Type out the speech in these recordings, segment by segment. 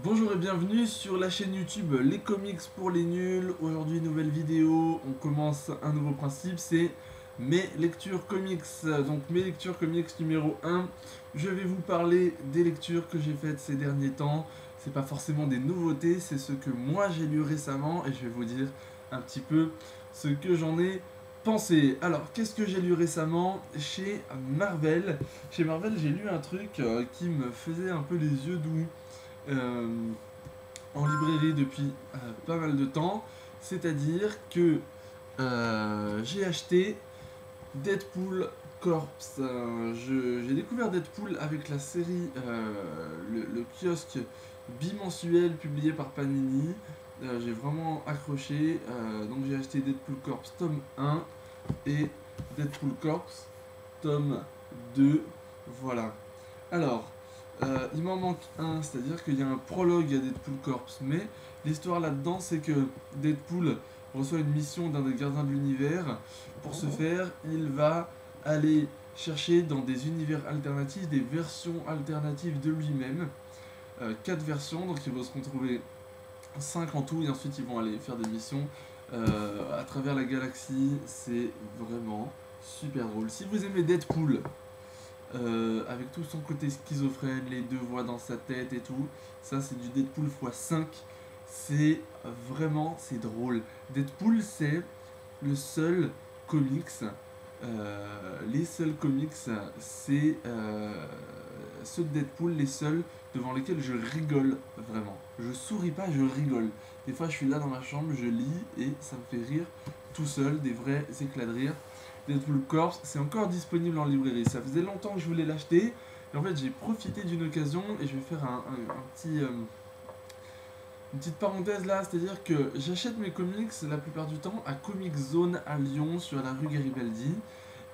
Bonjour et bienvenue sur la chaîne YouTube Les Comics pour les Nuls. Aujourd'hui, nouvelle vidéo, on commence un nouveau principe, c'est mes lectures comics. Donc mes lectures comics numéro 1, je vais vous parler des lectures que j'ai faites ces derniers temps. C'est pas forcément des nouveautés, c'est ce que moi j'ai lu récemment et je vais vous dire un petit peu ce que j'en ai pensé. Alors, qu'est-ce que j'ai lu récemment chez Marvel? Chez Marvel, j'ai lu un truc qui me faisait un peu les yeux doux euh, en librairie depuis pas mal de temps. C'est-à-dire que j'ai acheté Deadpool Corps. J'ai découvert Deadpool avec la série, le kiosque bimensuel publié par Panini. J'ai vraiment accroché. Donc j'ai acheté Deadpool Corps tome 1 et Deadpool Corps tome 2. Voilà. Alors, il m'en manque un, c'est-à-dire qu'il y a un prologue à Deadpool Corps, mais l'histoire là-dedans, c'est que Deadpool reçoit une mission d'un des gardiens de l'univers. Pour ce faire, il va aller chercher dans des univers alternatifs des versions alternatives de lui-même. 4 versions, donc il va se retrouver 5 en tout, et ensuite ils vont aller faire des missions à travers la galaxie. C'est vraiment super drôle. Si vous aimez Deadpool, avec tout son côté schizophrène, les deux voix dans sa tête et tout. Ça, c'est du Deadpool x5. C'est vraiment, c'est drôle. Deadpool, c'est le seul comics. Les seuls comics, c'est ceux de Deadpool, les seuls devant lesquels je rigole vraiment. Je souris pas, je rigole. Des fois, je suis là dans ma chambre, je lis et ça me fait rire tout seul, des vrais éclats de rire. Deadpool Corps, c'est encore disponible en librairie. Ça faisait longtemps que je voulais l'acheter. Et en fait, j'ai profité d'une occasion et je vais faire une petite parenthèse là. C'est-à-dire que j'achète mes comics la plupart du temps à Comic Zone à Lyon, sur la rue Garibaldi.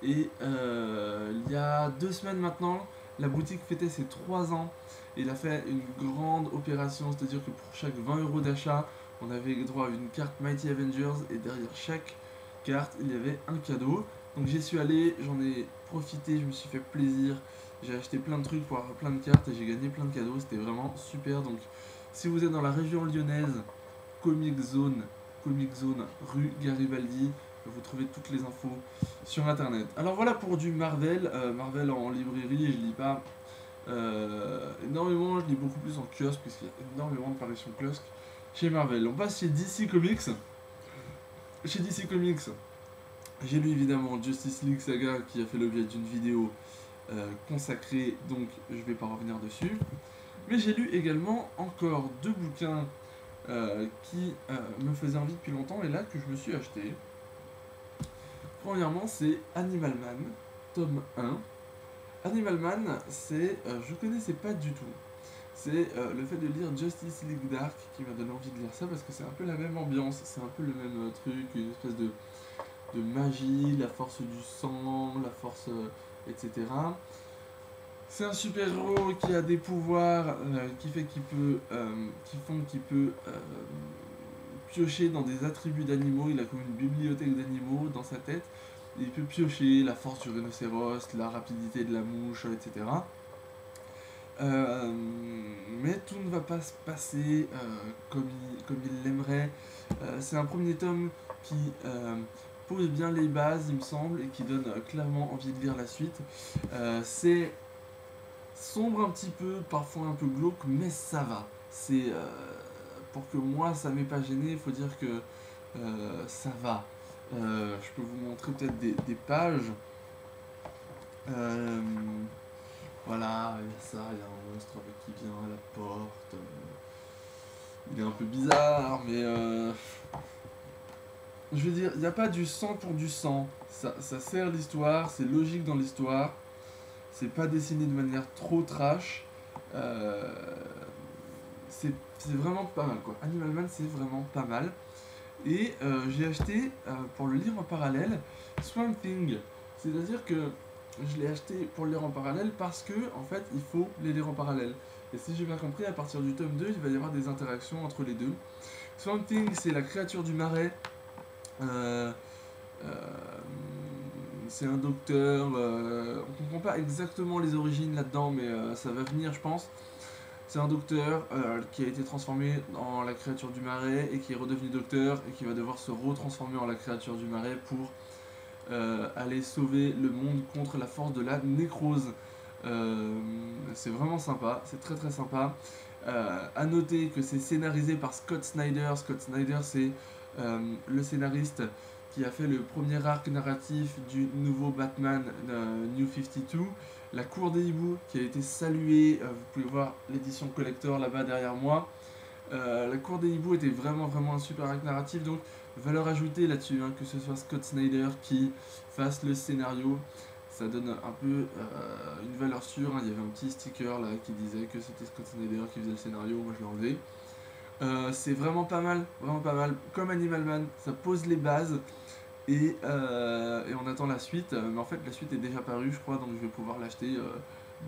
Et il y a 2 semaines maintenant, la boutique fêtait ses 3 ans. Et il a fait une grande opération, c'est-à-dire que pour chaque 20 € d'achat, on avait droit à une carte Mighty Avengers. Et derrière chaque carte, il y avait un cadeau. Donc j'y suis allé, j'en ai profité, je me suis fait plaisir. J'ai acheté plein de trucs pour avoir plein de cartes et j'ai gagné plein de cadeaux. C'était vraiment super. Donc si vous êtes dans la région lyonnaise, Comic Zone, Comic Zone, rue Garibaldi, vous trouvez toutes les infos sur internet. Alors voilà pour du Marvel. Marvel en librairie, je lis pas énormément, je lis beaucoup plus en kiosque, puisqu'il y a énormément de parutions kiosque chez Marvel. On passe chez DC Comics. Chez DC Comics, j'ai lu évidemment Justice League Saga qui a fait l'objet d'une vidéo consacrée, donc je vais pas revenir dessus. Mais j'ai lu également encore 2 bouquins qui me faisaient envie depuis longtemps et là que je me suis acheté. Premièrement, c'est Animal Man, tome 1. Animal Man, je connaissais pas du tout. C'est le fait de lire Justice League Dark qui m'a donné envie de lire ça parce que c'est un peu la même ambiance, c'est un peu le même truc, une espèce de magie, la force du sang, la force, etc. C'est un super-héros qui a des pouvoirs qui font qu'il peut piocher dans des attributs d'animaux. Il a comme une bibliothèque d'animaux dans sa tête. Il peut piocher la force du rhinocéros, la rapidité de la mouche, etc. Euh, mais tout ne va pas se passer comme il l'aimerait. C'est un premier tome qui pose bien les bases, il me semble, et qui donne clairement envie de lire la suite. C'est sombre un petit peu, parfois un peu glauque, mais ça va. C'est pour que moi ça m'ait pas gêné, il faut dire que ça va. Je peux vous montrer peut-être des pages. Euh, voilà, il y a ça, il y a un monstre qui vient à la porte. Il est un peu bizarre, mais je veux dire, il n'y a pas du sang pour du sang. Ça sert l'histoire, c'est logique dans l'histoire. C'est pas dessiné de manière trop trash. Euh, c'est vraiment pas mal quoi. Animal Man, c'est vraiment pas mal. Et j'ai acheté pour le lire en parallèle Swamp Thing. C'est-à-dire que je l'ai acheté pour le lire en parallèle parce que en fait il faut les lire en parallèle. Et si j'ai bien compris, à partir du tome 2, il va y avoir des interactions entre les deux. Swamp Thing, c'est la créature du marais. Euh, euh, c'est un docteur. On comprend pas exactement les origines là-dedans, mais ça va venir, je pense. C'est un docteur qui a été transformé en la créature du marais et qui est redevenu docteur et qui va devoir se retransformer en la créature du marais pour aller sauver le monde contre la force de la nécrose. C'est vraiment sympa, c'est très très sympa. À noter que c'est scénarisé par Scott Snyder. Scott Snyder, c'est le scénariste qui a fait le premier arc narratif du nouveau Batman New 52, La Cour des Hiboux, qui a été saluée. Vous pouvez voir l'édition collector là-bas derrière moi. La Cour des Hiboux était vraiment un super arc narratif, donc valeur ajoutée là-dessus, hein, que ce soit Scott Snyder qui fasse le scénario. Ça donne un peu une valeur sûre, hein. Il y avait un petit sticker là qui disait que c'était Scott Snyder qui faisait le scénario, moi je l'ai enlevé. C'est vraiment pas mal, comme Animal Man, ça pose les bases et on attend la suite. Mais en fait la suite est déjà parue je crois, donc je vais pouvoir l'acheter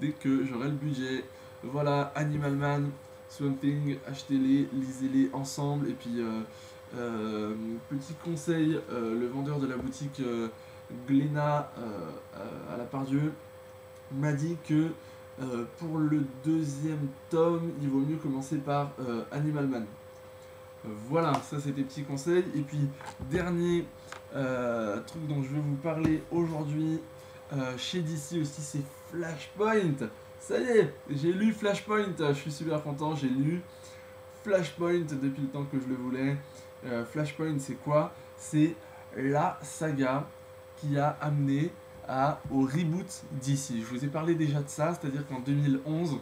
dès que j'aurai le budget. Voilà, Animal Man, Swamp Thing, achetez-les, lisez-les ensemble. Et puis petit conseil, le vendeur de la boutique Glénat à la Pardieu m'a dit que pour le deuxième tome, il vaut mieux commencer par Animal Man. Voilà, ça c'était petit conseil. Et puis, dernier truc dont je vais vous parler aujourd'hui, chez DC aussi, c'est Flashpoint. Ça y est, j'ai lu Flashpoint, je suis super content, j'ai lu Flashpoint depuis le temps que je le voulais. Flashpoint, c'est quoi? C'est la saga qui a amené au reboot DC. Je vous ai parlé déjà de ça, c'est-à-dire qu'en 2011,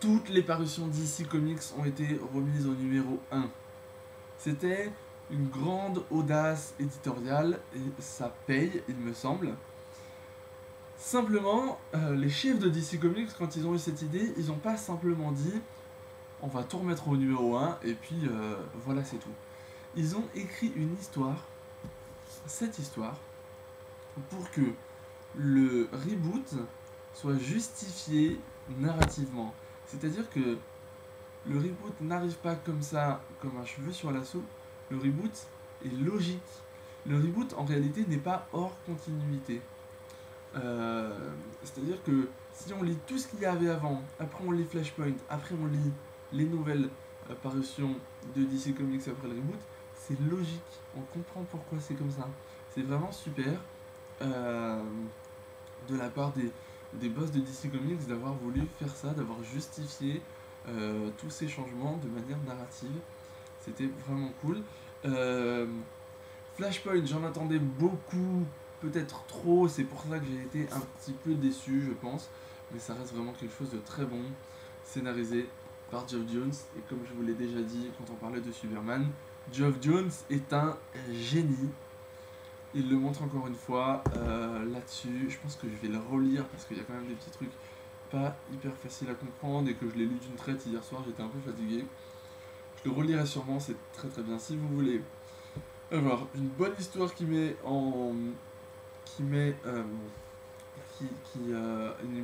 toutes les parutions DC Comics ont été remises au numéro 1. C'était une grande audace éditoriale et ça paye, il me semble. Simplement, les chefs de DC Comics, quand ils ont eu cette idée, ils n'ont pas simplement dit on va tout remettre au numéro 1 et puis voilà, c'est tout. Ils ont écrit une histoire, cette histoire, pour que le reboot soit justifié narrativement. C'est-à-dire que le reboot n'arrive pas comme ça, comme un cheveu sur la soupe. Le reboot est logique. Le reboot, en réalité, n'est pas hors continuité. C'est-à-dire que si on lit tout ce qu'il y avait avant, après on lit Flashpoint, après on lit les nouvelles parutions de DC Comics après le reboot, c'est logique. On comprend pourquoi c'est comme ça. C'est vraiment super de la part des boss de DC Comics d'avoir voulu faire ça, d'avoir justifié tous ces changements de manière narrative. C'était vraiment cool. Flashpoint, j'en attendais beaucoup, peut-être trop, c'est pour ça que j'ai été un petit peu déçu, je pense. Mais ça reste vraiment quelque chose de très bon, scénarisé par Geoff Johns. Et comme je vous l'ai déjà dit quand on parlait de Superman, Geoff Johns est un génie. Il le montre encore une fois là-dessus. Je pense que je vais le relire parce qu'il y a quand même des petits trucs pas hyper faciles à comprendre et que je l'ai lu d'une traite hier soir, j'étais un peu fatigué. Je le relirai sûrement, c'est très très bien. Si vous voulez avoir une bonne histoire une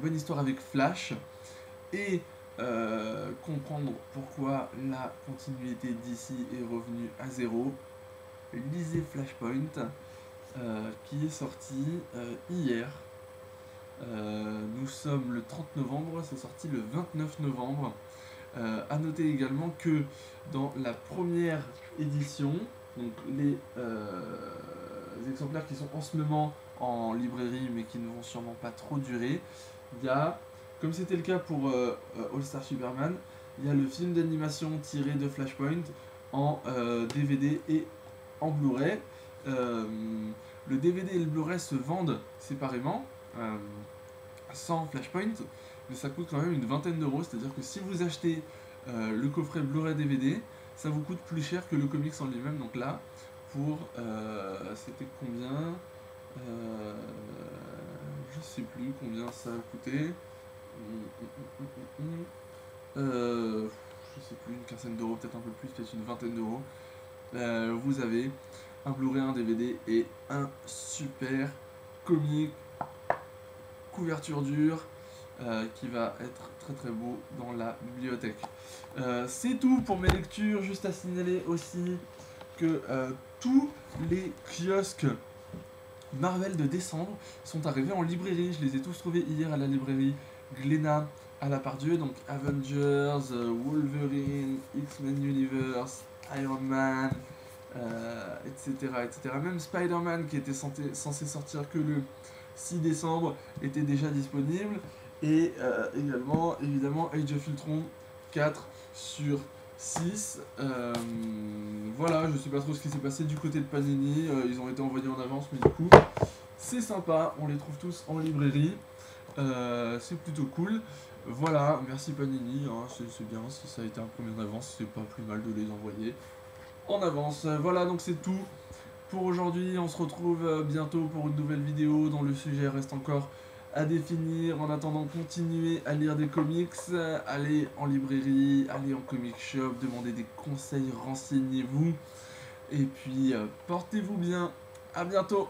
bonne histoire avec Flash et comprendre pourquoi la continuité d'ici est revenue à zéro, lisez Flashpoint qui est sorti hier. Nous sommes le 30 novembre, c'est sorti le 29 novembre. A noter également que dans la première édition, donc les exemplaires qui sont en ce moment en librairie mais qui ne vont sûrement pas trop durer, il y a, comme c'était le cas pour All Star Superman, il y a le film d'animation tiré de Flashpoint en DVD et en Blu-ray. Le DVD et le Blu-ray se vendent séparément, sans Flashpoint, mais ça coûte quand même une vingtaine d'euros, c'est-à-dire que si vous achetez le coffret Blu-ray DVD, ça vous coûte plus cher que le comics en lui-même. Donc là, pour c'était combien, je sais plus combien ça a coûté, je sais plus, une quinzaine d'euros, peut-être un peu plus, peut-être une vingtaine d'euros. Vous avez un Blu-ray, un DVD et un super comic couverture dure qui va être très très beau dans la bibliothèque. C'est tout pour mes lectures. Juste à signaler aussi que tous les kiosques Marvel de décembre sont arrivés en librairie. Je les ai tous trouvés hier à la librairie Glénat à la part Dieu, donc Avengers, Wolverine, X-Men Universe, Iron Man, etc., etc. Même Spider-Man qui était censé sortir que le 6 décembre était déjà disponible. Et également, évidemment, Age of Ultron 4 sur 6. Voilà, je sais pas trop ce qui s'est passé du côté de Panini. Ils ont été envoyés en avance, mais du coup, c'est sympa. On les trouve tous en librairie. C'est plutôt cool. Voilà, merci Panini. Hein, c'est bien. Si ça a été un premier en avance, c'est pas plus mal de les envoyer en avance. Voilà, donc c'est tout pour aujourd'hui. On se retrouve bientôt pour une nouvelle vidéo dont le sujet reste encore à définir. En attendant, continuez à lire des comics, allez en librairie, allez en comic shop, demandez des conseils, renseignez-vous. Et puis, portez-vous bien. À bientôt.